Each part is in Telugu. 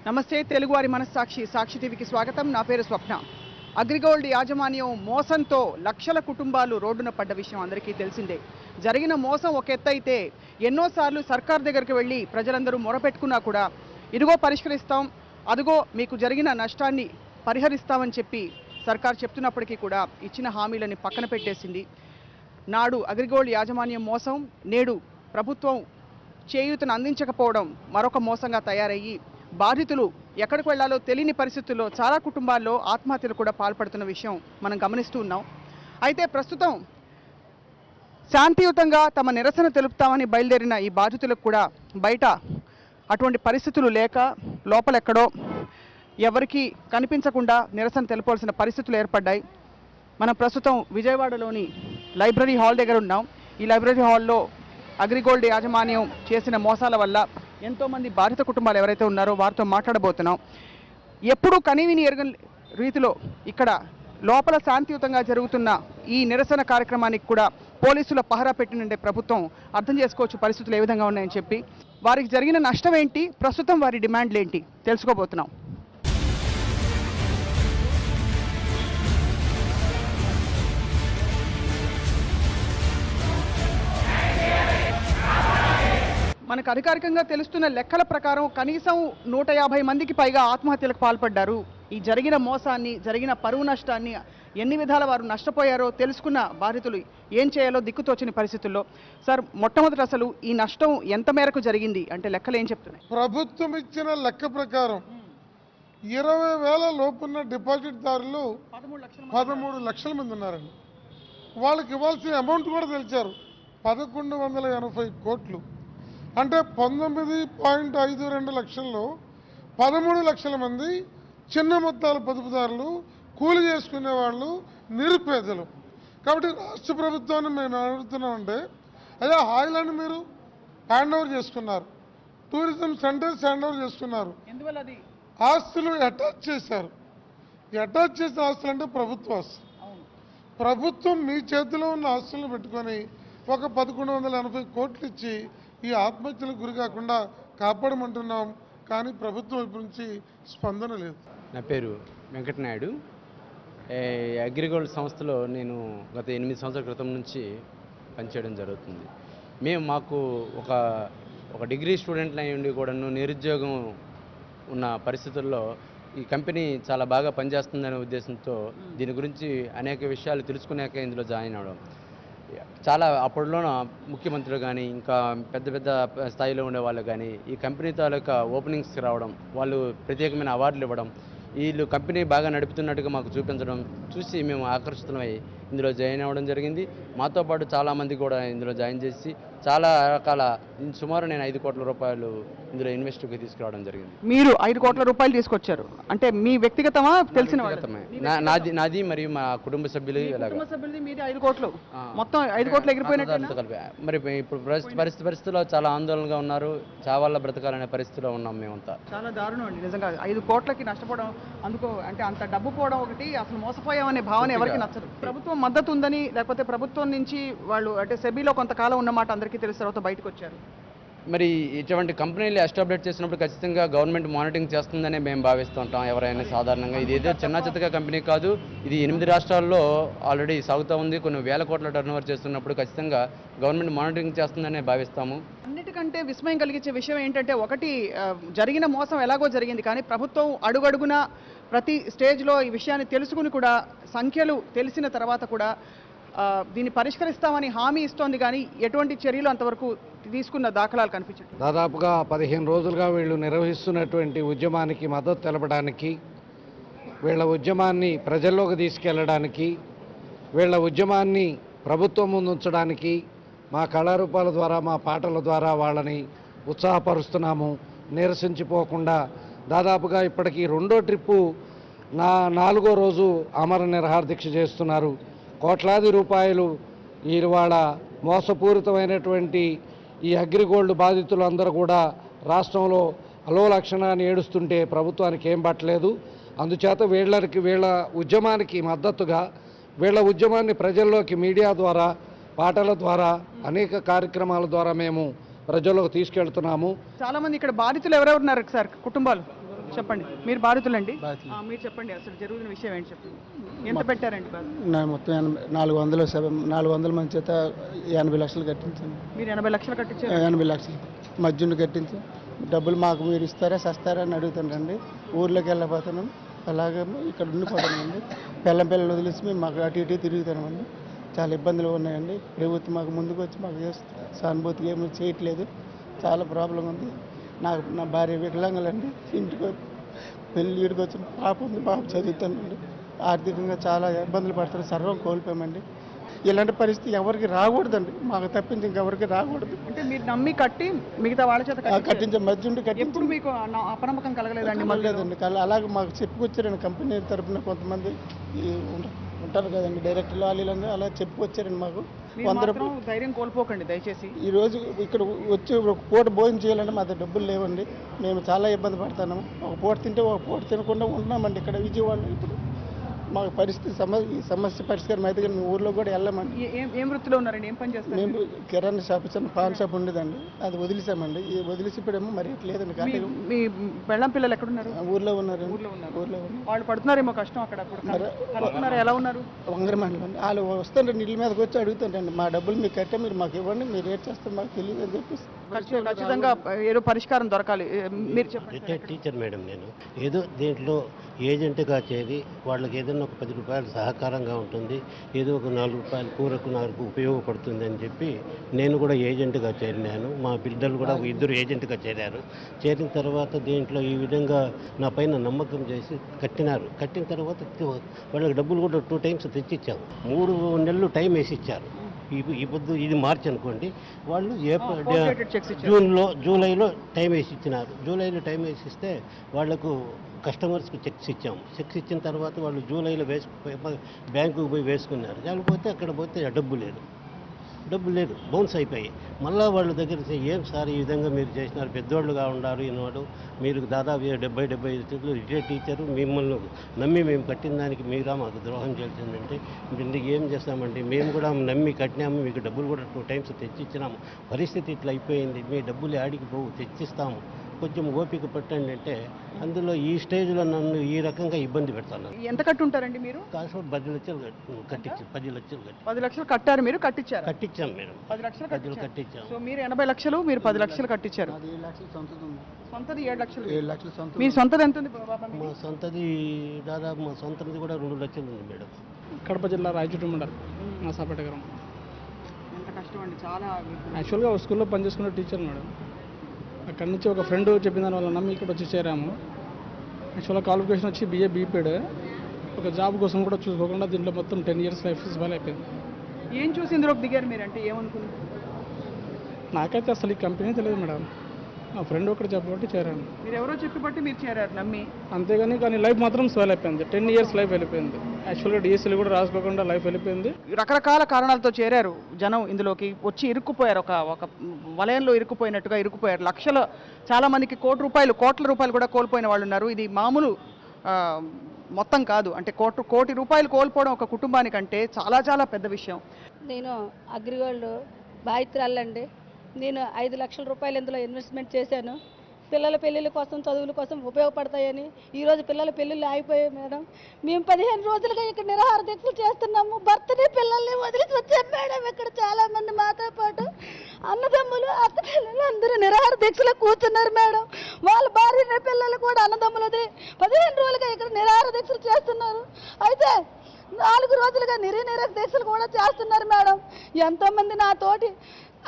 నమస్తే తెలుగువారి మనస్సాక్షి సాక్షి టీవీకి స్వాగతం. నా పేరు స్వప్న. అగ్రిగోల్డ్ యాజమాన్యం మోసంతో లక్షల కుటుంబాలు రోడ్డున పడ్డ విషయం అందరికీ తెలిసిందే. జరిగిన మోసం ఒక ఎత్తు అయితే ఎన్నోసార్లు సర్కార్ దగ్గరికి వెళ్ళి ప్రజలందరూ మొరపెట్టుకున్నా కూడా ఇదిగో పరిష్కరిస్తాం, అదిగో మీకు జరిగిన నష్టాన్ని పరిహరిస్తామని చెప్పి సర్కార్ చెప్తున్నప్పటికీ కూడా ఇచ్చిన హామీలని పక్కన పెట్టేసింది. నాడు అగ్రిగోల్డ్ యాజమాన్యం మోసం, నేడు ప్రభుత్వం చేయూతను అందించకపోవడం మరొక మోసంగా తయారయ్యి బాధితులు ఎక్కడికి వెళ్లాలో తెలియని పరిస్థితుల్లో చాలా కుటుంబాల్లో ఆత్మహత్యలు కూడా పాల్పడుతున్న విషయం మనం గమనిస్తూ ఉన్నాం. అయితే ప్రస్తుతం శాంతియుతంగా తమ నిరసన తెలుపుతామని బయలుదేరిన ఈ బాధితులకు కూడా బయట అటువంటి పరిస్థితులు లేక లోపలెక్కడో ఎవరికి కనిపించకుండా నిరసన తెలుపాల్సిన పరిస్థితులు ఏర్పడ్డాయి. మనం ప్రస్తుతం విజయవాడలోని లైబ్రరీ హాల్ దగ్గర ఉన్నాం. ఈ లైబ్రరీ హాల్లో అగ్రిగోల్డ్ యాజమాన్యం చేసిన మోసాల వల్ల ఎంతోమంది బాధిత కుటుంబాలు ఎవరైతే ఉన్నారో వారితో మాట్లాడబోతున్నాం. ఎప్పుడూ కనీవిని ఎరగని రీతిలో ఇక్కడ లోపల శాంతియుతంగా జరుగుతున్న ఈ నిరసన కార్యక్రమానికి కూడా పోలీసుల పహరా పెట్టినంటే ప్రభుత్వం అర్థం చేసుకోవచ్చు పరిస్థితులు ఏ విధంగా ఉన్నాయని చెప్పి. వారికి జరిగిన నష్టం ఏంటి, ప్రస్తుతం వారి డిమాండ్లు ఏంటి తెలుసుకోబోతున్నాం. మనకు అధికారికంగా తెలుస్తున్న లెక్కల ప్రకారం కనీసం 150 మందికి పైగా ఆత్మహత్యలకు పాల్పడ్డారు. ఈ జరిగిన మోసాన్ని, జరిగిన పరువు నష్టాన్ని ఎన్ని విధాల వారు నష్టపోయారో తెలుసుకున్న బాధితులు ఏం చేయాలో దిక్కుతోచని పరిస్థితుల్లో. సార్, మొట్టమొదటి అసలు ఈ నష్టం ఎంత మేరకు జరిగింది అంటే లెక్కలు ఏం చెప్తున్నాయి? ప్రభుత్వం ఇచ్చిన లెక్క ప్రకారం 20,000 లోపున్న డిపాజిట్దారులు 13 లక్షల మంది ఉన్నారండి. వాళ్ళకి ఇవ్వాల్సిన అమౌంట్ కూడా తెలిచారు, 1180 కోట్లు. అంటే 19.52 లక్షల్లో 13 లక్షల మంది చిన్న మొత్తాల పొదుపుదారులు, కూలి చేసుకునే వాళ్ళు, నిరుపేదలు. కాబట్టి రాష్ట్ర ప్రభుత్వాన్ని మేము అడుగుతున్నామంటే, అయ్యా హాయిలను మీరు హ్యాండ్ ఓవర్ చేసుకున్నారు, టూరిజం సెంటర్స్ హ్యాండ్ ఓవర్ చేసుకున్నారు, ఆస్తులు అటాచ్ చేశారు. అటాచ్ చేసిన ఆస్తులు అంటే ప్రభుత్వ ఆస్తులు. ప్రభుత్వం మీ చేతిలో ఉన్న ఆస్తులను పెట్టుకొని ఒక 1180 కోట్లు ఇచ్చి ఈ ఆత్మహత్యలకు గురి కాకుండా కాపాడమంటున్నాం. కానీ ప్రభుత్వం వైపు నుంచి స్పందన లేదు. నా పేరు వెంకటనాయుడు. అగ్రిగోల్డ్ సంస్థలో నేను గత 8 సంవత్సరాల క్రితం నుంచి పనిచేయడం జరుగుతుంది. మాకు ఒక డిగ్రీ స్టూడెంట్లు అయి ఉండి కూడాను నిరుద్యోగం ఉన్న పరిస్థితుల్లో ఈ కంపెనీ చాలా బాగా పనిచేస్తుందనే ఉద్దేశంతో దీని గురించి అనేక విషయాలు తెలుసుకునేక ఇందులో జాయిన్ అవ్వడం. చాలా అప్పట్లోన ముఖ్యమంత్రులు కానీ ఇంకా పెద్ద పెద్ద స్థాయిలో ఉండే వాళ్ళు కానీ ఈ కంపెనీ తాలూకా ఓపెనింగ్స్కి రావడం, వాళ్ళు ప్రత్యేకమైన అవార్డులు ఇవ్వడం, వీళ్ళు కంపెనీ బాగా నడుపుతున్నట్టుగా మాకు చూపించడం చూసి మేము ఆకర్షితులమై ఇందులో జాయిన్ అవ్వడం జరిగింది. మాతో పాటు చాలామంది కూడా ఇందులో జాయిన్ చేసి చాలా రకాల సుమారు నేను 5 కోట్ల రూపాయలు ఇందులో ఇన్వెస్ట్కి తీసుకురావడం జరిగింది. మీరు 5 కోట్ల రూపాయలు తీసుకొచ్చారు అంటే మీ వ్యక్తిగతమా, తెలిసిన వ్యక్తిగతమే? నాది మరియు మా కుటుంబ సభ్యులు. 5 కోట్లు మొత్తం 5 కోట్లు ఎగిరిపోయినట్టు కలిపి మరి ఇప్పుడు పరిస్థితుల్లో చాలా ఆందోళనగా ఉన్నారు. చావాళ్ళ బ్రతకాలనే పరిస్థితిలో ఉన్నాం మేమంతా. చాలా దారుణం అండి నిజంగా. 5 కోట్లకి నష్టపోవడం, అందుకో అంటే అంత డబ్బు పోవడం ఒకటి, అసలు మోసపోయామనే భావన ఎవరికి నచ్చదు. ప్రభుత్వం మద్దతు ఉందని, లేకపోతే ప్రభుత్వం నుంచి వాళ్ళు అంటే సెబీలో కొంతకాలం ఉన్నమాట అందరికీ తెలిసిన తర్వాత బయటకు వచ్చారు. మరి ఇటువంటి కంపెనీలు ఎస్టాబ్లిష్ చేసినప్పుడు ఖచ్చితంగా గవర్నమెంట్ మానిటరింగ్ చేస్తుందనే మేము భావిస్తుంటాం. ఎవరైనా సాధారణంగా ఇది ఏదో చిన్న చిత్తగా కంపెనీ కాదు, ఇది 8 రాష్ట్రాల్లో ఆల్రెడీ సాగుతూ ఉంది. కొన్ని వేల కోట్ల టర్నోవర్ చేస్తున్నప్పుడు ఖచ్చితంగా గవర్నమెంట్ మానిటరింగ్ చేస్తుందనే భావిస్తాము. అన్నిటికంటే విస్మయం కలిగించే విషయం ఏంటంటే, ఒకటి జరిగిన మోసం ఎలాగో జరిగింది, కానీ ప్రభుత్వం అడుగడుగున ప్రతి స్టేజ్లో ఈ విషయాన్ని తెలుసుకుని కూడా సంఖ్యలు తెలిసిన తర్వాత కూడా దీన్ని పరిష్కరిస్తామని హామీ ఇస్తోంది, కానీ ఎటువంటి చర్యలు అంతవరకు తీసుకున్న దాఖలాలు కనిపించదు. దాదాపుగా 15 రోజులుగా వీళ్ళు నిర్వహిస్తున్నటువంటి ఉద్యమానికి మద్దతు తెలపడానికి, వీళ్ళ ఉద్యమాన్ని ప్రజల్లోకి తీసుకెళ్లడానికి, వీళ్ళ ఉద్యమాన్ని ప్రభుత్వం ముందు ఉంచడానికి మా కళారూపాల ద్వారా, మా పాటల ద్వారా వాళ్ళని ఉత్సాహపరుస్తున్నాము. నిరసించిపోకుండా దాదాపుగా ఇప్పటికీ 2వ ట్రిప్పు 4వ రోజు అమర నిరాహార దీక్ష చేస్తున్నారు. కోట్లాది రూపాయలు ఇవాళ మోసపూరితమైనటువంటి ఈ అగ్రిగోల్డ్ బాధితులందరూ కూడా రాష్ట్రంలో అలోలక్షణాన్ని ఏడుస్తుంటే ప్రభుత్వానికి ఏం పట్టలేదు. అందుచేత వీళ్ళ ఉద్యమానికి మద్దతుగా, వీళ్ళ ఉద్యమాన్ని ప్రజల్లోకి మీడియా ద్వారా, పాటల ద్వారా, అనేక కార్యక్రమాల ద్వారా మేము ప్రజల్లోకి తీసుకెళ్తున్నాము. చాలా మంది ఇక్కడ బాధితులు ఎవరెవరు ఉన్నారు సార్? కుటుంబాలు చెప్పండి, మీరు బాధితులండి. బాధితులు. మీరు చెప్పండి అసలు జరుగుతున్న విషయం ఏంటి చెప్పండి. ఎంత పెట్టారండి బాధ? నా మొత్తం 400 మంది చేత 80 లక్షలు కట్టించాను. మీరు 80 లక్షలు కట్టించారు. 80 లక్షలు మధ్యుని కట్టించి డబ్బులు మాకు మీరు ఇస్తారా సస్తారా అని అడుగుతానండి. ఊర్లోకి వెళ్ళిపోతాను, అలాగే ఇక్కడ ఉండిపోతానండి. పిల్లలు వదిలేసి మేము మాకు అటు ఇటు తిరుగుతామండి. చాలా ఇబ్బందులు ఉన్నాయండి. ప్రభుత్వం మాకు ముందుకు వచ్చి మాకు సానుభూతిగా ఏమీ చేయట్లేదు. చాలా ప్రాబ్లం ఉంది. నా భార్య వికలాంగులండి. ఇంటికి పెళ్ళి ఈడికి వచ్చిన పాప ఉంది, పాప చదువుతానండి. ఆర్థికంగా చాలా ఇబ్బందులు పడుతున్నారు. సర్వం కోల్పోయామండి. ఇలాంటి పరిస్థితి ఎవరికి రాకూడదండి, మాకు తప్పించి ఇంకెవరికి రాకూడదు. అంటే మీరు నమ్మి కట్టి మిగతా వాళ్ళ చేత కట్టించే మధ్య ఉండి ఎప్పుడు మీకు అపనమ్మకం కలగలేదండి? లేదండి, అలాగే మాకు చెప్పుకొచ్చారండి. కంపెనీ తరఫున కొంతమంది ఉంటారు కదండి, డైరెక్టర్లు వాళ్ళు అలా చెప్పుకొచ్చారండి మాకు. 100 రూపాయలు ధైర్యం కోల్పోకండి దయచేసి. ఈరోజు ఇక్కడ వచ్చి ఒక పూట భోజనం చేయాలంటే మా దగ్గర డబ్బులు లేవండి. మేము చాలా ఇబ్బంది పడుతున్నాము. ఒక పూట తింటే ఒక పూట తినకుండా ఉంటున్నామండి ఇక్కడ విజయవాడలో. ఇప్పుడు మాకు పరిస్థితి ఈ సమస్య పరిష్కారం అయితే మేము ఊర్లో కూడా వెళ్ళామండి. ఏం వృత్తిలో ఉన్నారండి? ఏం పని చేస్తారు? మేము కిరాణా షాప్ చిన్న పాన్ షాప్ ఉండేదండి, అది వదిలేసామండి. వదిలేసి ఇప్పుడేమో మరి లేదండి. కానీ మీ పెళ్ళం పిల్లలు ఎక్కడున్నారు? ఊర్లో ఉన్నారు. ఊర్లో వాళ్ళు పడుతున్నారేమో కష్టం అక్కడ. కలుపుతున్నారు. ఎలా ఉన్నారు? వంగరమండలం అండి. వాళ్ళు వస్తుంటారు, నీళ్ళ మీదకి వచ్చి అడుగుతుంటండి, మా డబ్బులు మీకు కట్టే మీరు మాకు ఇవ్వండి, మీరు ఏం చేస్తారు మాకు తెలియదు అని చెప్పేసి. ఖచ్చితంగా ఏదో పరిష్కారం దొరకాలి. మీరు చెప్పండి. రిటైర్డ్ టీచర్ మేడం నేను. ఏదో దీంట్లో ఏజెంట్గా చేరి వాళ్ళకి ఏదైనా ఒక 10 రూపాయలు సహకారంగా ఉంటుంది, ఏదో ఒక 4 రూపాయలు కూరకు నాకు ఉపయోగపడుతుంది అని చెప్పి నేను కూడా ఏజెంట్గా చేరినాను. మా బిడ్డలు కూడా 2 ఏజెంట్గా చేరారు. చేరిన తర్వాత దీంట్లో ఈ విధంగా నా పైన నమ్మకం చేసి కట్టినారు. కట్టిన తర్వాత వాళ్ళకి డబ్బులు కూడా 2 టైమ్స్ తెచ్చిచ్చాము. 3 నెలలు టైం వేసి ఇచ్చారు. ఇప్పుడు ఇది మార్చి అనుకోండి, వాళ్ళు జూలైలో టైం వేసి ఇచ్చినారు. జూలైలో టైం వేసి ఇస్తే వాళ్లకు కస్టమర్స్కి చెక్స్ ఇచ్చాము. చెక్స్ ఇచ్చిన తర్వాత వాళ్ళు జూలైలో బ్యాంకుకు పోయి వేసుకున్నారు. లేకపోతే అక్కడ పోతే డబ్బు లేదు, బౌన్స్ అయిపోయాయి. మళ్ళీ వాళ్ళ దగ్గర ఏం సార్ ఈ విధంగా మీరు చేసినారు, పెద్దోళ్ళుగా ఉన్నారు ఈనాడు, మీరు దాదాపు 70-75 రిటైర్డ్ టీచరు, మిమ్మల్ని నమ్మి మేము కట్టిన దానికి మీరా మాకు ద్రోహం చేసిందంటే ఇందుకు ఏం చేస్తామండి. మేము కూడా నమ్మి కట్టినాము, మీకు డబ్బులు కూడా 2 టైమ్స్ తెచ్చిచ్చినాము. పరిస్థితి ఇట్లా అయిపోయింది, మీ డబ్బులు ఆడికి పోవు, తెచ్చిస్తాము, కొంచెం ఓపిక పట్టండి అంటే అందులో ఈ స్టేజ్లో నన్ను ఈ రకంగా ఇబ్బంది పెడతాను. ఎంత కట్టుంటారండి మీరు? కాసు 10 లక్షలు కట్టించి 10 లక్షలు 10 లక్షలు కట్టారు మీరు? కట్టించారు? కట్టించాం మేడం. 10 లక్షలు కట్టించాం. సో మీరు 80 లక్షలు, మీరు 10 లక్షలు కట్టించారు. 7 లక్షలు సొంతది ఉంది. సొంతది 7 లక్షలు. 7 లక్షలు సొంత. మీ సొంతది ఎంత ఉంది? మా సొంతది దాదాపు మా సొంతది కూడా 2 లక్షలు ఉంది మేడం. కడప జిల్లా రాయచూటి మండలం నర్సాపేట గ్రామం. ఎంత కష్టం అండి. చాలా యాక్చువల్గా స్కూల్లో పనిచేసుకునే టీచర్ మేడం. అక్కడి నుంచి ఒక ఫ్రెండ్ చెప్పిన దాని వల్ల నమ్మి ఇక్కడ వచ్చి చేరాము. యాక్చువల్గా క్వాలిఫికేషన్ వచ్చి BA BPED. ఒక జాబ్ కోసం కూడా చూసుకోకుండా దీంట్లో మొత్తం 10 ఇయర్స్ లైఫ్ స్పాయిల్ అయిపోయింది. ఏం చూసి ఇందులోకి దిగారు మీరు? అంటే ఏమనుకున్నారు? నాకైతే అసలు ఈ కంపెనీ తెలియదు మేడం. మా ఫ్రెండ్ ఒకటి చెప్పబట్టి చేరాను. మీరు ఎవరో చెప్పి బట్టి మీరు చేరారు నమ్మి. అంతేగాని లైఫ్ మాత్రం స్పాయిల్ అయిపోయింది. 10 ఇయర్స్ లైఫ్ వెళ్ళిపోయింది. యాక్చువల్గా DSL కూడా రాసుకోకుండా లైఫ్ వెళ్ళిపోయింది. రకరకాల కారణాలతో చేరారు జనం, ఇందులోకి వచ్చి ఇరుక్కుపోయారు. ఒక వలయంలో ఇరుక్కుపోయినట్టుగా ఇరుక్కుపోయారు. చాలా మందికి కోట్ల రూపాయలు కూడా కోల్పోయిన వాళ్ళు ఉన్నారు. ఇది మామూలు మొత్తం కాదు. అంటే కోటి రూపాయలు కోల్పోవడం ఒక కుటుంబానికంటే చాలా చాలా పెద్ద విషయం. నేను అగ్రిగోల్డ్ బాధితురాలండి. నేను 5 లక్షల రూపాయలు ఇందులో ఇన్వెస్ట్మెంట్ చేశాను. పిల్లల పెళ్ళిళ్ళ కోసం, చదువుల కోసం ఉపయోగపడతాయని. ఈరోజు పిల్లల పెళ్ళిళ్ళు ఆగిపోయాయి మేడం. మేము 15 రోజులుగా ఇక్కడ నిరాహార దీక్షలు చేస్తున్నాము. భర్తని పిల్లల్ని వదిలిసి వచ్చాం మేడం. ఇక్కడ చాలామంది మాతో పాటు అన్నదమ్ములు, అత్త పిల్లలు అందరూ నిరాహార దీక్షలో కూర్చున్నారు మేడం. వాళ్ళ భార్య పిల్లలు కూడా అన్నదమ్ములది 15 రోజులుగా ఇక్కడ నిరాహార దీక్షలు చేస్తున్నారు. అయితే 4 రోజులుగా నిరాహార దీక్షలు కూడా చేస్తున్నారు మేడం. ఎంతోమంది నాతోటి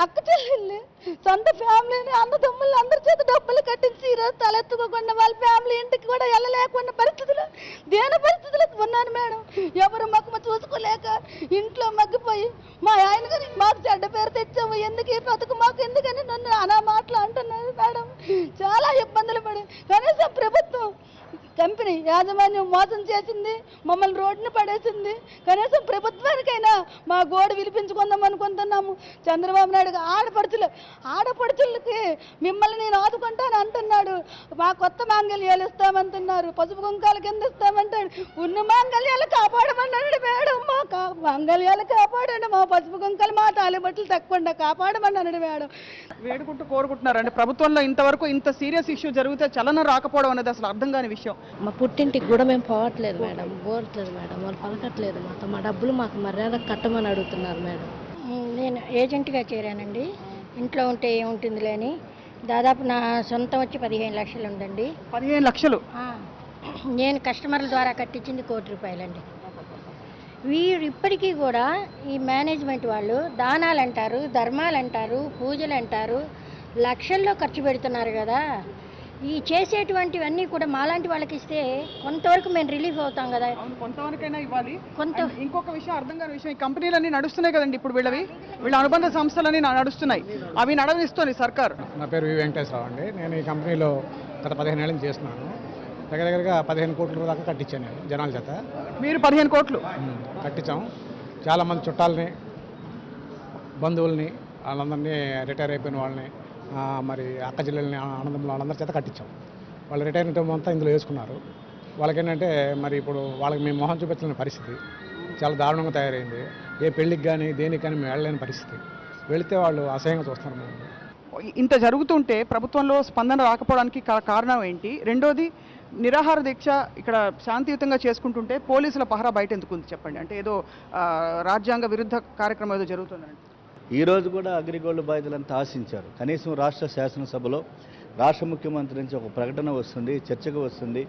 అక్క చెల్లెల్ని, సొంత ఫ్యామిలీని, అన్నదమ్ములు అందరి చేత డబ్బులు కట్టించి ఈరోజు తలెత్తుకోకుండా వాళ్ళ ఫ్యామిలీ ఇంటికి కూడా వెళ్ళలేకుండా పరిస్థితులు, దేని పరిస్థితులు ఉన్నాను మేడం. ఎవరు మాకు చూసుకోలేక ఇంట్లో మగ్గిపోయి మా ఆయన గారి మాకు చెడ్డ పేరు తెచ్చాము, ఎందుకు ఈ బ్రతుకు మాకు ఎందుకని నన్ను అనా మాటలు అంటున్నారు మేడం. చాలా ఇబ్బందులు పడి కనీసం ప్రభుత్వం కంపెనీ యాజమాన్యం మోసం చేసింది, మమ్మల్ని రోడ్డున పడేసింది. కనీసం ప్రభుత్వానికైనా మా గోడు విలిపించుకుందాం అనుకుంటున్నాము. చంద్రబాబు నాయుడు ఆడపడుచులకి మిమ్మల్ని నేను ఆదుకుంటాను అంటున్నాడు. మా కొత్త మాంగళ్యాలు ఇస్తామంటున్నారు, పసుపు కుంకాల కింద ఇస్తామంటాడు. ఉన్న మాంగళ్యాలు కాపాడమన్నాడు మేడం. మా మాంగళ్యాలు కాపాడండి, మా పసుపు కుంకాలు మా తాలిబట్టలు తక్కువ కాపాడమన్నాడు మేడం. వేడుకుంటూ కోరుకుంటున్నారు అంటే ప్రభుత్వంలో ఇంతవరకు ఇంత సీరియస్ ఇష్యూ జరిగితే చలనం రాకపోవడం అనేది అసలు అర్థం కాని విషయం. మా పుట్టింటికి కూడా మేము పోవట్లేదు మేడం, పోవట్లేదు మేడం, వాళ్ళు పలకట్లేదు మాతో. మా డబ్బులు మాకు మర్యాద కట్టమని అడుగుతున్నారు మేడం. నేను ఏజెంట్గా చేరానండి. ఇంట్లో ఉంటే ఏముంటుందిలే అని. దాదాపు నా సొంతం వచ్చి 15 లక్షలు ఉందండి. 15 లక్షలు? నేను కస్టమర్ల ద్వారా కట్టించింది ₹1,00,00,000 అండి. వీరు ఇప్పటికీ కూడా ఈ మేనేజ్మెంట్ వాళ్ళు దానాలు అంటారు, ధర్మాలు అంటారు, పూజలు అంటారు, లక్షల్లో ఖర్చు పెడుతున్నారు కదా. ఈ చేసేటువంటివన్నీ కూడా మాలాంటి వాళ్ళకి ఇస్తే కొంతవరకు మేము రిలీఫ్ అవుతాం కదా. కొంతవరకైనా ఇవ్వాలి. ఇంకొక విషయం అర్థం కాని విషయం, ఈ కంపెనీలన్నీ నడుస్తున్నాయి కదండి ఇప్పుడు, వీళ్ళ అనుబంధ సంస్థలన్నీ నడుస్తున్నాయి, అవి నడవిస్తుంది సర్కార్. నా పేరు వి వెంకటేశ్వరరావు అండి. నేను ఈ కంపెనీలో గత 15 ఏళ్ళ నుంచి చేస్తున్నాను. దగ్గరగా 15 కోట్ల దాకా కట్టించాను నేను జనాల చేత. మీరు 15 కోట్లు కట్టించాం. చాలామంది చుట్టాలని, బంధువుల్ని, వాళ్ళందరినీ, రిటైర్ అయిపోయిన వాళ్ళని, మరి అక్క చెల్లెల్ని, ఆనందంలో వాళ్ళందరి చేత కట్టించాం. వాళ్ళు రిటైర్మెంట్ అంతా ఇందులో వేసుకున్నారు. వాళ్ళకేంటంటే మరి ఇప్పుడు వాళ్ళకి మేము మొహం చూపించలేని పరిస్థితి, చాలా దారుణంగా తయారైంది. ఏ పెళ్ళికి కానీ దేనికి కానీ మేము వెళ్ళలేని పరిస్థితి. వెళితే వాళ్ళు అసహ్యంగా చూస్తున్నారు మేము. ఇంత జరుగుతుంటే ప్రభుత్వంలో స్పందన రాకపోవడానికి కారణం ఏంటి? రెండోది, నిరాహార దీక్ష ఇక్కడ శాంతియుతంగా చేసుకుంటుంటే పోలీసుల పహరా బయట ఎందుకు ఉంది చెప్పండి? అంటే ఏదో రాజ్యాంగ విరుద్ధ కార్యక్రమం ఏదో జరుగుతుందండి. ఈరోజు కూడా అగ్రిగోల్డ్ బాధితులంతా ఆశించారు. కనీసం రాష్ట్ర శాసనసభలో రాష్ట్ర ముఖ్యమంత్రి నుంచి ఒక ప్రకటన వస్తుంది, చర్చకు వస్తుంది.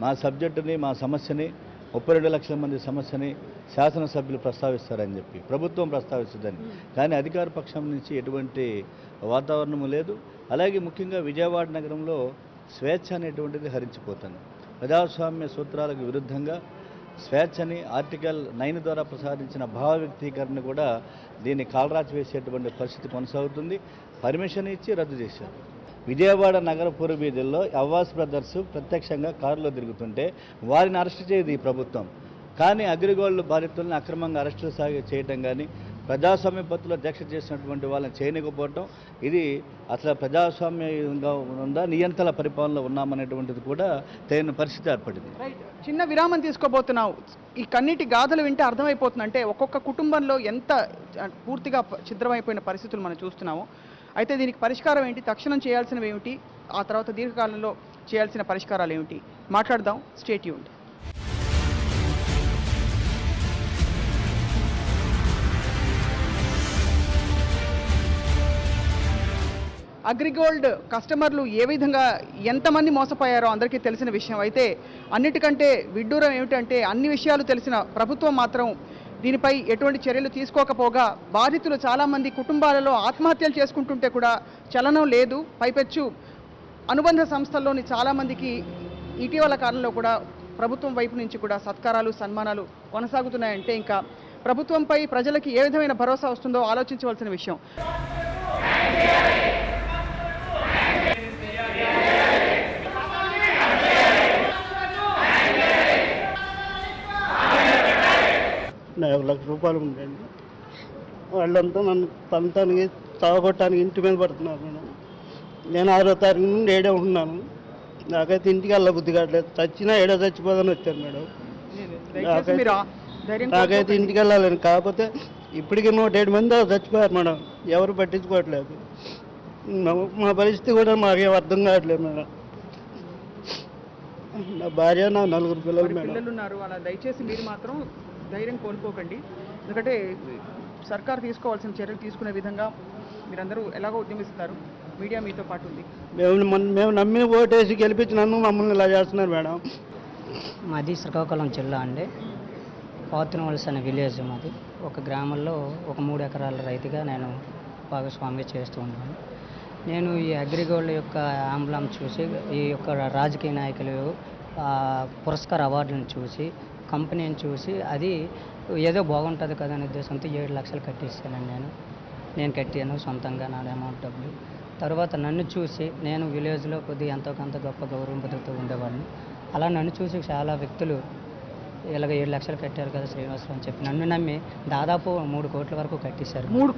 మా సబ్జెక్టుని, మా సమస్యని, 32 లక్షల మంది సమస్యని శాసనసభ్యులు ప్రస్తావిస్తారని చెప్పి ప్రభుత్వం ప్రస్తావిస్తుందని. కానీ అధికార పక్షం నుంచి ఎటువంటి వాతావరణము లేదు. అలాగే ముఖ్యంగా విజయవాడ నగరంలో స్వేచ్ఛ అనేటువంటిది హరించిపోతుంది. ప్రజాస్వామ్య సూత్రాలకు విరుద్ధంగా స్వేచ్ఛని ఆర్టికల్ 9 ద్వారా ప్రసాదించిన భావ వ్యక్తీకరణ కూడా దీన్ని కాలరాచి వేసేటువంటి పరిస్థితి కొనసాగుతుంది. పర్మిషన్ ఇచ్చి రద్దు చేశారు. విజయవాడ నగర పూర్వ వీధుల్లో అవ్వాస్ బ్రదర్స్ ప్రత్యక్షంగా కారులో తిరుగుతుంటే వారిని అరెస్ట్ చేయదు ఈ ప్రభుత్వం. కానీ అగ్రిగోల్డ్ బాధితులను అక్రమంగా అరెస్టులు చేయడం కానీ, ప్రజాస్వామ్య పద్ధతిలో దీక్ష చేసినటువంటి వాళ్ళని చేయలేకపోవటం, ఇది అసలు ప్రజాస్వామ్యంగా ఉందా, నియంత్రణ పరిపాలనలో ఉన్నామనేటువంటిది కూడా తెలియని పరిస్థితి ఏర్పడింది. చిన్న విరామం తీసుకోబోతున్నావు. ఈ కన్నీటి గాథలు వింటే అర్థమైపోతుంది అంటే ఒక్కొక్క కుటుంబంలో ఎంత పూర్తిగా ఛిద్రమైపోయిన పరిస్థితులు మనం చూస్తున్నాము. అయితే దీనికి పరిష్కారం ఏంటి, తక్షణం చేయాల్సినవి ఏమిటి, ఆ తర్వాత దీర్ఘకాలంలో చేయాల్సిన పరిష్కారాలు ఏమిటి మాట్లాడదాం. Stay tuned. అగ్రిగోల్డ్ కస్టమర్లు ఏ విధంగా ఎంతమంది మోసపోయారో అందరికీ తెలిసిన విషయం. అయితే అన్నిటికంటే విడ్డూరం ఏమిటంటే అన్ని విషయాలు తెలిసిన ప్రభుత్వం మాత్రం దీనిపై ఎటువంటి చర్యలు తీసుకోకపోగా బాధితులు చాలామంది కుటుంబాలలో ఆత్మహత్యలు చేసుకుంటుంటే కూడా చలనం లేదు. పైపెచ్చు అనుబంధ సంస్థల్లోని చాలామందికి ఇటీవల కాలంలో కూడా ప్రభుత్వం వైపు నుంచి కూడా సత్కారాలు, సన్మానాలు కొనసాగుతున్నాయంటే ఇంకా ప్రభుత్వంపై ప్రజలకి ఏ విధమైన భరోసా వస్తుందో ఆలోచించవలసిన విషయం. నా 1 లక్ష రూపాయలు ఉండండి. వాళ్ళంతా నన్ను తంతానికి తాగొట్టడానికి ఇంటి మీద పడుతున్నారు మేడం. నేను 6వ తారీఖు నుండి 7 ఉంటున్నాను. నాకైతే ఇంటికి వెళ్ళ బుద్ధి కావట్లేదు. చచ్చినా 7 చచ్చిపోదని వచ్చాను మేడం. నాకైతే ఇంటికి వెళ్ళాలని. కాకపోతే ఇప్పటికీ 107 మంది చచ్చిపోయారు మేడం. ఎవరు పట్టించుకోవట్లేదు. మా పరిస్థితి కూడా మాకేం అర్థం కావట్లేదు మేడం. నా భార్య, నా 4 పిల్లలు పిల్లలు ఉన్నారు. అలా దయచేసి మీరు మాత్రం ధైర్యం కోల్పోకండి. ఎందుకంటే సర్కార్ తీసుకోవాల్సిన చర్యలు తీసుకునే విధంగా మీరందరూ ఎలాగో ఉద్యమిస్తున్నారు. మీడియా మీతో పాటు ఉంది. మేము నమ్మిన ఓటేసి గెలిపించినందుకు మమ్మల్ని ఇలా చేస్తున్నారు మేడం. మాది శ్రీకాకుళం జిల్లా అండి. పాతునవలస అనే విలేజ్ మాది. ఒక గ్రామంలో ఒక 3 ఎకరాల రైతుగా నేను భాగస్వామ్యం చేస్తూ ఉన్నాను. నేను ఈ అగ్రిగోల్డ్ యొక్క ఆంబులం చూసి, ఈ యొక్క రాజకీయ నాయకులు పురస్కార అవార్డులను చూసి, కంపెనీని చూసి అది ఏదో బాగుంటుంది కదా అనే ఉద్దేశంతో 7 లక్షలు కట్టేసానండి. నేను కట్టాను సొంతంగా నా అమౌంట్ డబ్బులు. తర్వాత నన్ను చూసి నేను విలేజ్లో కొద్దిగా ఎంతో కొంత గొప్ప గౌరవం బతుకుతూ ఉండేవాడిని. అలా నన్ను చూసి చాలా వ్యక్తులు ఇలాగ 7 లక్షలు కట్టారు కదా శ్రీనివాసరావు అని చెప్పి నన్ను నమ్మి దాదాపు 3 కోట్ల వరకు కట్టేశారు. 3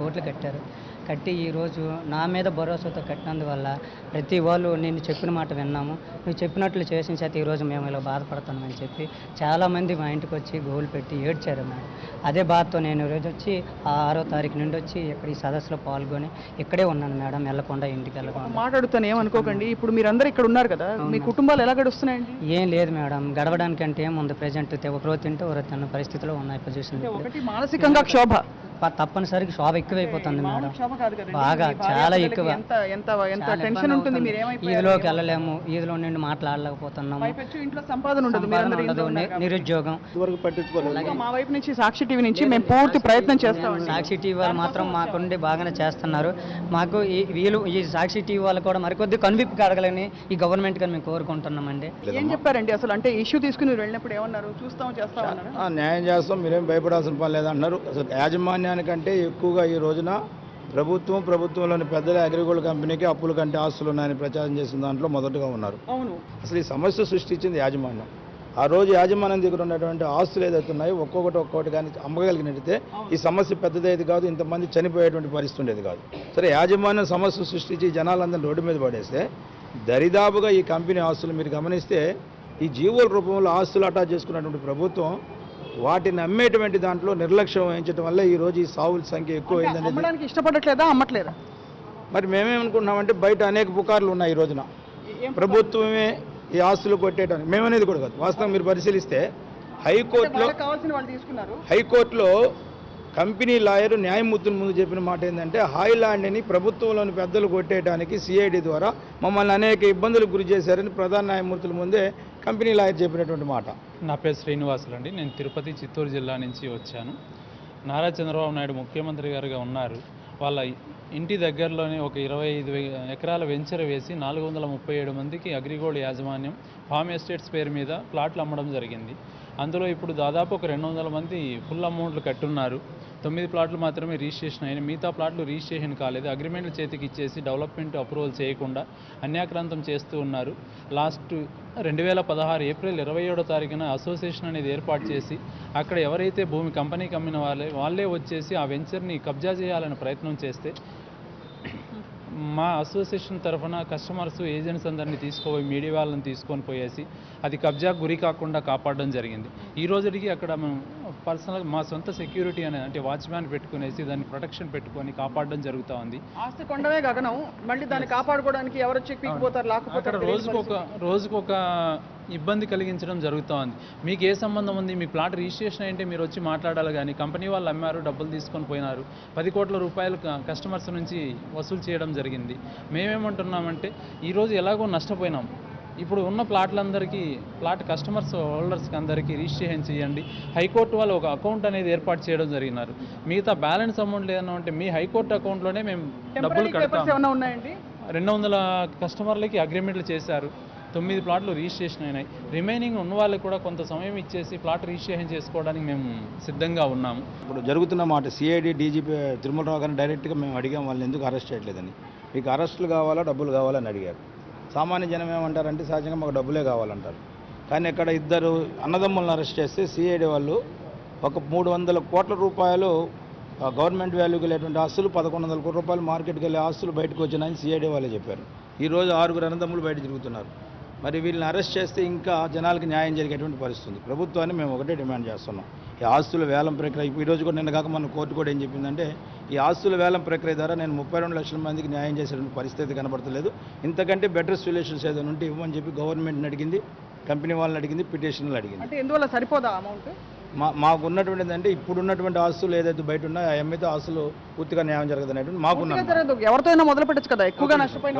కోట్లు కట్టారు. కట్టి ఈరోజు నా మీద భరోసాతో కట్టినందువల్ల ప్రతి వాళ్ళు నేను చెప్పిన మాట విన్నాము, నువ్వు చెప్పినట్లు చేసిన చేత ఈరోజు మేము ఇలా బాధపడుతున్నామని చెప్పి చాలామంది మా ఇంటికి వచ్చి గోలు పెట్టి ఏడ్చారు మేడం. అదే బాధతో నేను ఈరోజు వచ్చి 6వ తారీఖు నుండి వచ్చి ఇక్కడ ఈ సదస్సులో పాల్గొని ఇక్కడే ఉన్నాను మేడం, వెళ్ళకుండా ఇంటికి వెళ్ళకుండా. మాట్లాడుతాను ఏమనుకోకండి. ఇప్పుడు మీరందరూ ఇక్కడ ఉన్నారు కదా, మీ కుటుంబాలు ఎలా గడుస్తున్నాయండి? ఏం లేదు మేడం, గడవడానికంటే ఏముంది, ప్రజెంట్ ఒకరోజు తింటే ఒకరోజు తిన్న పరిస్థితిలో ఉన్నాయి పొజిషన్. ఒకటి మానసికంగా క్షోభ, తప్పనిసరిగా శోభ ఎక్కువైపోతుంది మేడం, బాగా చాలా ఎక్కువ. టెన్షన్ ఉంటుంది. ఈదిలోకి వెళ్ళలేము, ఈదిలో నుండి మాట్లాడలేకపోతున్నాము, ఇంట్లో సంపాదన ఉండదు, నిరుద్యోగం. మా వైపు నుంచి సాక్షి టీవీ నుంచి మేము పూర్తి ప్రయత్నం చేస్తాం. సాక్షి టీవీ వాళ్ళు మాత్రం మాకుండి బాగానే చేస్తున్నారు. మాకు ఈ సాక్షి టీవీ వాళ్ళు కూడా మరికొద్ది కనువిప్పు కడగలని ఈ గవర్నమెంట్ గా మేము కోరుకుంటున్నామండి. ఏం చెప్పారండి అసలు? అంటే ఇష్యూ తీసుకుని వెళ్ళినప్పుడు ఏమన్నారు? చూస్తాం చేస్తాం అన్నారు. న్యాయం చేస్తాం, మీరేం భయపడాల్సిన పని లేదన్నారు. అసలు యాజమాన్యానికంటే ఎక్కువగా ఈ రోజున ప్రభుత్వంలోని పెద్దల అగ్రిగోల్డ్ కంపెనీకి అప్పుల కంటే ఆస్తులు ఉన్నాయని ప్రచారం చేసిన దాంట్లో మొదటగా ఉన్నారు. అసలు ఈ సమస్య సృష్టించింది యాజమాన్యం. ఆ రోజు యాజమాన్యం దగ్గర ఉన్నటువంటి ఆస్తులు ఏదైతే ఉన్నాయో ఒక్కొక్కటి కానీ అమ్మగలిగినట్టయితే ఈ సమస్య పెద్దదైతే కాదు, ఇంతమంది చనిపోయేటువంటి పరిస్థితి ఉండేది కాదు. సరే, యాజమాన్యం సమస్య సృష్టించి జనాలందరినీ రోడ్డు మీద పడేస్తే దరిదాపుగా ఈ కంపెనీ ఆస్తులు మీరు గమనిస్తే ఈ జీవోల రూపంలో ఆస్తులు అటాచ్ చేసుకున్నటువంటి ప్రభుత్వం వాటిని అమ్మేటువంటి దాంట్లో నిర్లక్ష్యం వహించడం వల్ల ఈ రోజు ఈ సావుల సంఖ్య ఎక్కువైందనేది. ఇష్టపడట్లేదా, అమ్మట్లేదా? మరి మేమేమనుకుంటున్నామంటే బయట అనేక పుకార్లు ఉన్నాయి ఈ రోజున, ప్రభుత్వమే ఈ ఆస్తులు కొట్టేయడానికి. మేమనేది కూడా కాదు, వాస్తవం మీరు పరిశీలిస్తే హైకోర్టులో కంపెనీ లాయర్ న్యాయమూర్తుల ముందు చెప్పిన మాట ఏంటంటే హాయిలాండ్ని ప్రభుత్వంలోని పెద్దలు కొట్టేయడానికి సిఐడి ద్వారా మమ్మల్ని అనేక ఇబ్బందులకు గురి చేశారని ప్రధాన న్యాయమూర్తుల ముందే కంపెనీ లాయర్ చెప్పినటువంటి మాట. నా పేరు శ్రీనివాసులు అండి. నేను తిరుపతి, చిత్తూరు జిల్లా నుంచి వచ్చాను. నారా చంద్రబాబు నాయుడు ముఖ్యమంత్రి గారుగా ఉన్నారు. వాళ్ళ ఇంటి దగ్గరలోనే ఒక 25 ఎకరాల వెంచర్ వేసి 437 మందికి అగ్రిగోల్డ్ యాజమాన్యం ఫామ్ ఎస్టేట్స్ పేరు మీద ప్లాట్లు అమ్మడం జరిగింది. అందులో ఇప్పుడు దాదాపు ఒక 200 మంది ఫుల్ అమౌంట్లు కట్టున్నారు. 9 ప్లాట్లు మాత్రమే రిజిస్ట్రేషన్ అయినాయి, మిగతా ప్లాట్లు రిజిస్ట్రేషన్ కాలేదు. అగ్రిమెంట్లు చేతికి ఇచ్చేసి డెవలప్మెంట్ అప్రూవల్ చేయకుండా అన్యాక్రాంతం చేస్తూ ఉన్నారు. లాస్ట్ 2016 ఏప్రిల్ 27వ తారీఖున అసోసియేషన్ అనేది ఏర్పాటు చేసి అక్కడ ఎవరైతే భూమి కంపెనీకి అమ్మిన వాళ్ళే వచ్చేసి ఆ వెంచర్ని కబ్జా చేయాలని ప్రయత్నం చేస్తే మా అసోసియేషన్ తరఫున కస్టమర్స్, ఏజెంట్స్ అందరినీ తీసుకుపోయి మీడియా వాళ్ళని తీసుకొని పోయేసి అది కబ్జాకు గురి కాకుండా కాపాడడం జరిగింది. ఈ రోజుకి అక్కడ మేము పర్సనల్గా మా సొంత సెక్యూరిటీ అంటే వాచ్మ్యాన్ పెట్టుకునేసి దాన్ని ప్రొటెక్షన్ పెట్టుకొని కాపాడడం జరుగుతూ ఉంది. ఆస్తి కొండవే గగనం, మళ్ళీ దాన్ని కాపాడుకోవడానికి ఎవరు వచ్చి పీకిపోతారు, అక్కడ రోజుకొక ఇబ్బంది కలిగించడం జరుగుతూ ఉంది. మీకు ఏ సంబంధం ఉంది? మీ ప్లాట్ రిజిస్ట్రేషన్ అంటే మీరు వచ్చి మాట్లాడాలి, కానీ కంపెనీ వాళ్ళు అమ్మారు, డబ్బులు తీసుకొని పోయినారు, 10 కోట్ల రూపాయలు కస్టమర్స్ నుంచి వసూలు చేయడం జరిగింది. మేమేమంటున్నామంటే ఈరోజు ఎలాగో నష్టపోయినాం, ఇప్పుడు ఉన్న ప్లాట్లందరికీ కస్టమర్స్ హోల్డర్స్కి అందరికీ రిజిస్ట్రేషన్ చేయండి. హైకోర్టు వాళ్ళు ఒక అకౌంట్ అనేది ఏర్పాటు చేయడం జరిగినారు. మిగతా బ్యాలెన్స్ అమౌంట్ లేదన్నా అంటే మీ హైకోర్టు అకౌంట్లోనే మేము డబ్బులు కడతాం. 200 కస్టమర్లకి అగ్రిమెంట్లు చేశారు, 9 ప్లాట్లు రిజిస్ట్రేషన్ అయినాయి. రిమైనింగ్ ఉన్న వాళ్ళకి కూడా కొంత సమయం ఇచ్చేసి ప్లాట్ రిజిస్ట్రేషన్ చేసుకోవడానికి మేము సిద్ధంగా ఉన్నాము. ఇప్పుడు జరుగుతున్న మాట సిఐడి డీజీపీ తిరుమలరావు గారిని డైరెక్ట్గా మేము అడిగాం, వాళ్ళని ఎందుకు అరెస్ట్ చేయట్లేదని. మీకు అరెస్టులు కావాలా, డబ్బులు కావాలని అడిగారు. సామాన్య జనం ఏమంటారంటే సహజంగా మాకు డబ్బులే కావాలంటారు. కానీ ఇక్కడ 2 అన్నదమ్ములను అరెస్ట్ చేస్తే సిఐడి వాళ్ళు ఒక 300 కోట్ల రూపాయలు గవర్నమెంట్ వాల్యూకి వెళ్ళేటువంటి ఆస్తులు, 1100 కోట్ల రూపాయలు మార్కెట్కి వెళ్ళే ఆస్తులు బయటకు వచ్చినాయని సిఐడి వాళ్ళే చెప్పారు. ఈరోజు 6 అన్నదమ్ములు బయట తిరుగుతున్నారు. మరి వీళ్ళని అరెస్ట్ చేస్తే ఇంకా జనాలకి న్యాయం జరిగేటువంటి పరిస్థితుంది. ప్రభుత్వాన్ని మేము ఒకటే డిమాండ్ చేస్తున్నాం, ఈ ఆస్తుల వేలం ప్రక్రియ ఈరోజు కూడా నిన్న కాక మన కోర్టు కూడా ఏం చెప్పిందంటే ఈ ఆస్తుల వేలం ప్రక్రియ ద్వారా నేను 32 లక్షల మందికి న్యాయం చేసేటువంటి పరిస్థితి కనబడతలేదు, ఇంతకంటే బెటర్ సొల్యూషన్స్ ఏదైనా ఉంటే ఇవ్వమని చెప్పి గవర్నమెంట్ని అడిగింది, కంపెనీ వాళ్ళని అడిగింది, పిటిషన్లు అడిగింది. అంటే ఎందువల్ల సరిపోదా అమౌంట్? మాకు ఉన్నటువంటి ఏంటంటే ఇప్పుడు ఉన్నటువంటి ఆస్తులు ఏదైతే బయట ఉన్నాయో ఆ అమ్మితే ఆస్తులు పూర్తిగా న్యాయం జరగదు అనేటువంటి మాకున్న. ఎవరితో మొదలు పెట్టచ్చు కదా, ఎక్కువగా నష్టపోయిన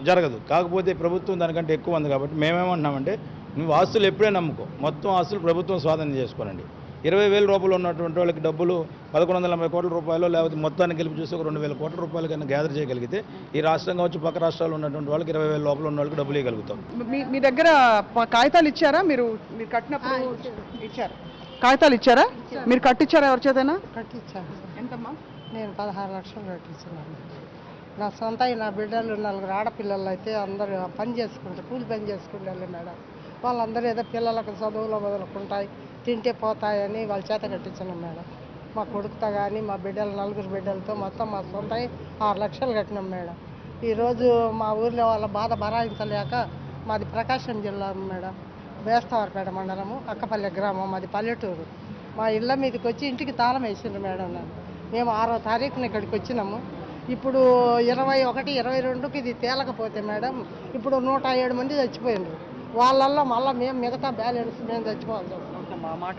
జరగదు. కాకపోతే ప్రభుత్వం దానికంటే ఎక్కువ ఉంది కాబట్టి మేమేమంటున్నామంటే నువ్వు ఆస్తులు ఎప్పుడే నమ్ముకో, మొత్తం ఆస్తులు ప్రభుత్వం స్వాధీనం చేసుకోనండి. 20,000 రూపాయలు ఉన్నటువంటి వాళ్ళకి డబ్బులు 1180 కోట్ల రూపాయలు, లేకపోతే మొత్తాన్ని కలిపి చూస్తే ఒక 2,000 కోట్ల రూపాయలు కన్నా గ్యాదర్ చేయగలిగితే ఈ రాష్ట్రం కావచ్చు పక్క రాష్ట్రాల్లో ఉన్నటువంటి వాళ్ళకి 20,000 లోపల ఉన్న వాళ్ళకి డబ్బులు ఇవ్వగలుగుతాం. మీ దగ్గర కాగితాలు ఇచ్చారా? మీరు కట్టినప్పుడు ఇచ్చారు కాగితాలు ఇచ్చారా? మీరు కట్టించారా? ఎవరి చేతైనా కట్టించాను. ఎంతమ్మా? నేను 16 లక్షలు కట్టించాను. నా సొంత నా బిడ్డలు 4 ఆడపిల్లలు అయితే అందరూ పని చేసుకుంటారు, కూలి పని చేసుకుంటారు మేడం. వాళ్ళందరూ ఏదో పిల్లలకు చదువులో మొదలుకుంటాయి, తింటే పోతాయని వాళ్ళ చేత కట్టించాను మేడం. మా కొడుకుతో కానీ మా బిడ్డలు 4 బిడ్డలతో మొత్తం మా సొంత 6 లక్షలు కట్టినాం మేడం. ఈరోజు మా ఊర్లో వాళ్ళ బాధ భరాయించలేక మాది ప్రకాశం జిల్లా మేడం, బేస్తవారిపేట మండలము, అక్కపల్లె గ్రామం, మాది పల్లెటూరు. మా ఇళ్ళ మీదకి వచ్చి ఇంటికి తాళం వేసిండ్రు మేడం. మేము 6వ తారీఖున ఇక్కడికి వచ్చినాము. ఇప్పుడు 21, 22కి ఇది తేలకపోతే మేడం ఇప్పుడు 107 మంది చచ్చిపోయినారు. వాళ్ళల్లో మళ్ళీ మేము మిగతా బ్యాలెన్స్ మేము చచ్చిపోవాలి.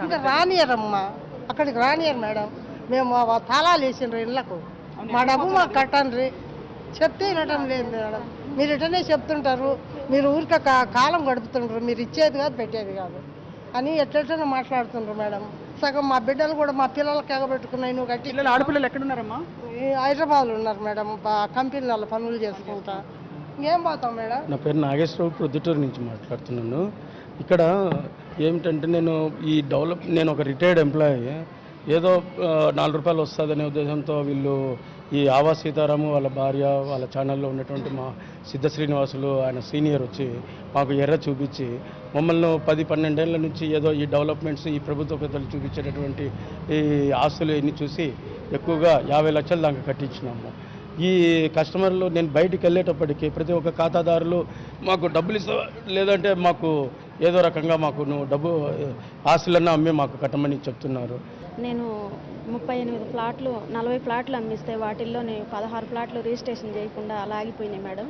ఇంకా రానియరమ్మా, అక్కడికి రానియరు మేడం. మేము తాళాలు వేసిండ్రు ఇళ్ళకు, మా డబ్బు మాకు కట్టండి చెప్తే వినటం లేదు మేడం. మీరు ఇటనే చెప్తుంటారు, మీరు ఊరికే కాలం గడుపుతుంటారు, మీరు ఇచ్చేది కాదు పెట్టేది కాదు అని ఎట్లెట్లనే మాట్లాడుతుండ్రు మేడం. సగం మా బిడ్డలు కూడా మా పిల్లలకి ఎగబెట్టుకున్నాయి. నువ్వు కట్టి ఆడపిల్లలు ఎక్కడున్నారమ్మా? హైదరాబాద్లో ఉన్నారు మేడం, కంపెనీలలో పనులు చేసుకుంటా. ఇంకేం పోతాం మేడం. నా పేరు నాగేశ్వరరావు, ప్రొద్దుటూరు నుంచి మాట్లాడుతున్నాను. ఇక్కడ ఏమిటంటే నేను ఒక రిటైర్డ్ ఎంప్లాయీ. ఏదో 4 రూపాయలు వస్తుందనే ఉద్దేశంతో వీళ్ళు ఈ ఆవా సీతారాము వాళ్ళ భార్య వాళ్ళ ఛానల్లో ఉన్నటువంటి మా సిద్ధ శ్రీనివాసులు ఆయన సీనియర్ వచ్చి మాకు ఎర్ర చూపించి మమ్మల్ని 10-12 ఏళ్ళ నుంచి ఏదో ఈ డెవలప్మెంట్స్ ఈ ప్రభుత్వ పెద్దలు చూపించేటటువంటి ఈ ఆస్తులు ఇన్ని చూసి ఎక్కువగా 50 లక్షలు దాకా కట్టించినాము. ఈ కస్టమర్లు నేను బయటికి వెళ్ళేటప్పటికీ ప్రతి ఒక్క ఖాతాదారులు మాకు డబ్బులు ఇస్తా, లేదంటే మాకు ఏదో రకంగా మాకు నువ్వు డబ్బు ఆస్తులన్నా అమ్మి మాకు కట్టమని చెప్తున్నారు. నేను 38 ఫ్లాట్లు 40 ఫ్లాట్లు అమ్మిస్తే వాటిల్లోనే 16 ఫ్లాట్లు రిజిస్ట్రేషన్ చేయకుండా అలా ఆగిపోయినాయి మేడం.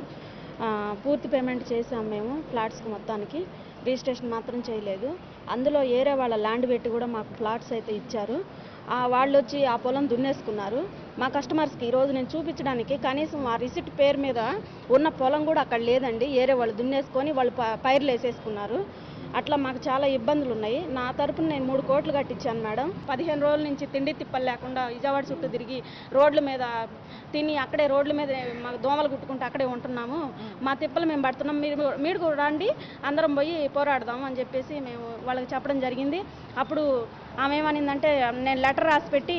పూర్తి పేమెంట్ చేసాం మేము ఫ్లాట్స్కి మొత్తానికి, రిజిస్ట్రేషన్ మాత్రం చేయలేదు. అందులో ఏరే వాళ్ళ ల్యాండ్ పెట్టి కూడా మాకు ఫ్లాట్స్ అయితే ఇచ్చారు. వాళ్ళు వచ్చి ఆ పొలం దున్నేసుకున్నారు. మా కస్టమర్స్కి ఈరోజు నేను చూపించడానికి కనీసం ఆ రిసిప్ట్ పేరు మీద ఉన్న పొలం కూడా అక్కడ లేదండి. ఏరే వాళ్ళు దున్నేసుకొని వాళ్ళు పైర్లు వేసేసుకున్నారు. అట్లా మాకు చాలా ఇబ్బందులు ఉన్నాయి. నా తరపున నేను 3 కోట్లు కట్టించాను మేడం. 15 రోజుల నుంచి తిండి తిప్పలు లేకుండా విజయవాడ చుట్టూ తిరిగి రోడ్ల మీద తిని అక్కడే రోడ్ల మీద మాకు దోమలు కుట్టుకుంటూ అక్కడే ఉంటున్నాము. మా తిప్పలు మేము పడుతున్నాం, మీరు కూడా రండి అందరం పోయి పోరాడదాం అని చెప్పేసి మేము వాళ్ళకి చెప్పడం జరిగింది. అప్పుడు ఆమె ఏమనిందంటే నేను లెటర్ రాసి పెట్టి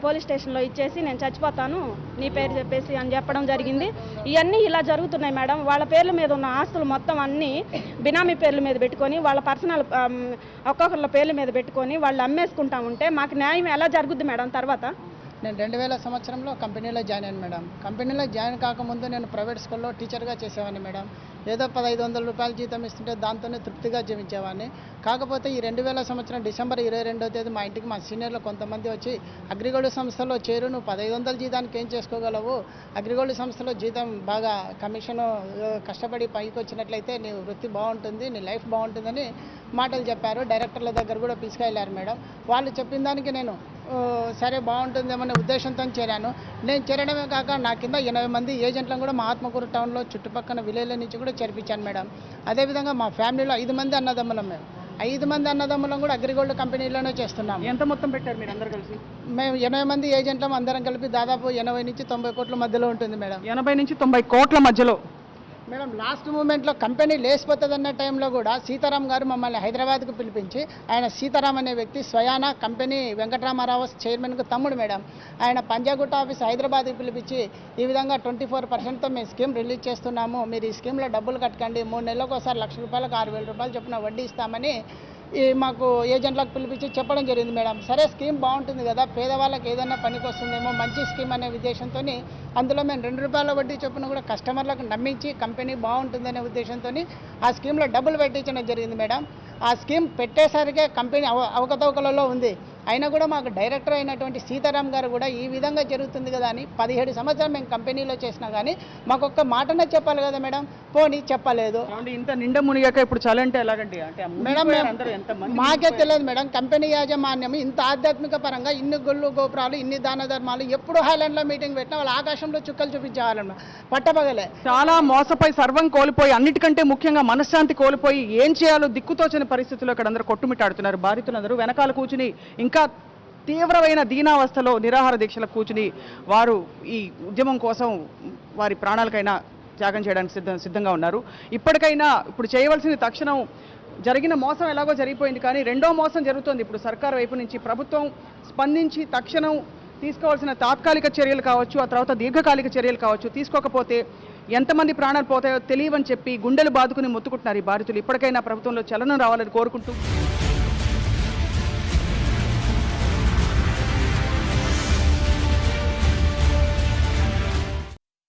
పోలీస్ స్టేషన్లో ఇచ్చేసి నేను చచ్చిపోతాను నీ పేరు చెప్పేసి అని చెప్పడం జరిగింది. ఇవన్నీ ఇలా జరుగుతున్నాయి మేడం. వాళ్ళ పేర్ల మీద ఉన్న ఆస్తులు మొత్తం అన్నీ బినామీ పేర్ల మీద పెట్టుకొని వాళ్ళ పర్సనల్ ఒక్కొక్కళ్ళ పేర్ల మీద పెట్టుకొని వాళ్ళు అమ్మేసుకుంటా ఉంటే మాకు న్యాయం ఎలా జరుగుద్ది మేడం? తర్వాత నేను 2000 సంవత్సరంలో కంపెనీలో జాయిన్ అయ్యాను మేడం. కంపెనీలో జాయిన్ కాకముందు నేను ప్రైవేట్ స్కూల్లో టీచర్గా చేసేవాడిని మేడం. ఏదో 1500 రూపాయలు జీతం ఇస్తుంటే దాంతోనే తృప్తిగా జీవించేవాడిని. కాకపోతే ఈ 2000 సంవత్సరం డిసెంబర్ 22వ తేదీ మా ఇంటికి మా సీనియర్లు కొంతమంది వచ్చి అగ్రిగోల్డ్ సంస్థలో చేరు, నువ్వు 1500 జీతానికి ఏం చేసుకోగలవు, అగ్రిగోల్డ్ సంస్థలో జీతం బాగా కమిషన్ కష్టపడి పైకి వచ్చినట్లయితే నీ వృత్తి బాగుంటుంది, నీ లైఫ్ బాగుంటుందని మాటలు చెప్పారు. డైరెక్టర్ల దగ్గర కూడా తీసుకెళ్ళారు మేడం. వాళ్ళు చెప్పిన దానికి నేను సరే బాగుంటుందేమనే ఉద్దేశంతో చేరాను. నేను చేరడమే కాక నా కింద 80 మంది ఏజెంట్లను కూడా మా ఆత్మకూరు టౌన్లో చుట్టుపక్కల విలేజ్ల నుంచి కూడా చేర్పించాను మేడం. అదేవిధంగా మా ఫ్యామిలీలో 5 మంది అన్నదమ్ములం. మేము 5 మంది అన్నదమ్ములం కూడా అగ్రిగోల్డ్ కంపెనీలోనే చేస్తున్నాము. ఎంత మొత్తం పెట్టారు మీరు అందరు కలిసి? మేము 80 మంది ఏజెంట్లం అందరం కలిపి దాదాపు 80 నుంచి 90 కోట్ల మధ్యలో ఉంటుంది మేడం. 80 నుంచి 90 కోట్ల మధ్యలో మేడం. లాస్ట్ మూమెంట్లో కంపెనీ లేచిపోతుందన్న టైంలో కూడా సీతారాం గారు మమ్మల్ని హైదరాబాద్కు పిలిపించి, ఆయన సీతారాం అనే వ్యక్తి స్వయానా కంపెనీ వెంకటరామారావు చైర్మన్కు తమ్ముడు మేడం. ఆయన పంజాగుట్ట ఆఫీస్ హైదరాబాద్కి పిలిపించి ఈ విధంగా 24%తో మేము స్కీమ్ రిలీజ్ చేస్తున్నాము, మీరు ఈ స్కీమ్లో డబ్బులు కట్టకండి, 3 నెలలకు ఒకసారి 1,00,000 రూపాయలకు 6,000 రూపాయలు చొప్పున వడ్డీ ఇస్తామని మాకు ఏజెంట్లకు పిలిపించి చెప్పడం జరిగింది మేడం. సరే స్కీమ్ బాగుంటుంది కదా, పేదవాళ్ళకి ఏదైనా పనికి వస్తుందేమో, మంచి స్కీమ్ అనే ఉద్దేశంతో అందులో మేము 2 రూపాయల వడ్డీ చొప్పున కూడా కస్టమర్లకు నమ్మించి కంపెనీ బాగుంటుందనే ఉద్దేశంతో ఆ స్కీమ్లో డబ్బులు పెట్టించడం జరిగింది మేడం. ఆ స్కీమ్ పెట్టేసరికే కంపెనీ అవకతవకలలో ఉంది. అయినా కూడా మాకు డైరెక్టర్ అయినటువంటి సీతారాం గారు కూడా ఈ విధంగా జరుగుతుంది కదా అని 17 సంవత్సరాలు మేము కంపెనీలో చేసినా కానీ మాకు ఒక్క మాటనే చెప్పాలి కదా మేడం, పోనీ చెప్పలేదు. ఇంత నిండా మునిగాక ఇప్పుడు చాలంటే ఎలాగండి? మేడం మాకే తెలియదు మేడం. కంపెనీ యాజమాన్యం ఇంత ఆధ్యాత్మిక పరంగా ఇన్ని గుళ్ళు గోపురాలు ఇన్ని దాన ధర్మాలు ఎప్పుడు హైలాండ్లో మీటింగ్ పెట్టినా వాళ్ళు ఆకాశంలో చుక్కలు చూపించేవాళ్ళం పట్టపగలే. చాలా మోసపోయి సర్వం కోల్పోయి అన్నిటికంటే ముఖ్యంగా మనశ్శాంతి కోల్పోయి ఏం చేయాలో దిక్కుతోచని పరిస్థితుల్లో ఇక్కడ అందరూ కొట్టుమిట్టాడుతున్నారు. బాధితులందరూ వెనకాల కూర్చుని ఇంకా తీవ్రమైన దీనావస్థలో నిరాహార దీక్షలకు కూర్చుని వారు ఈ ఉద్యమం కోసం వారి ప్రాణాలకైనా త్యాగం చేయడానికి సిద్ధంగా ఉన్నారు. ఇప్పటికైనా ఇప్పుడు చేయవలసింది తక్షణం జరిగిన మోసం ఎలాగో జరిగిపోయింది, కానీ రెండో మోసం జరుగుతోంది. ఇప్పుడు సర్కారు వైపు నుంచి ప్రభుత్వం స్పందించి తక్షణం తీసుకోవాల్సిన తాత్కాలిక చర్యలు కావచ్చు, ఆ తర్వాత దీర్ఘకాలిక చర్యలు కావచ్చు తీసుకోకపోతే ఎంతమంది ప్రాణాలు పోతాయో తెలియవని చెప్పి గుండెలు బాదుకుని మొత్తుకుంటున్నారు ఈ బాధితులు. ఇప్పటికైనా ప్రభుత్వంలో చలనం రావాలని కోరుకుంటూ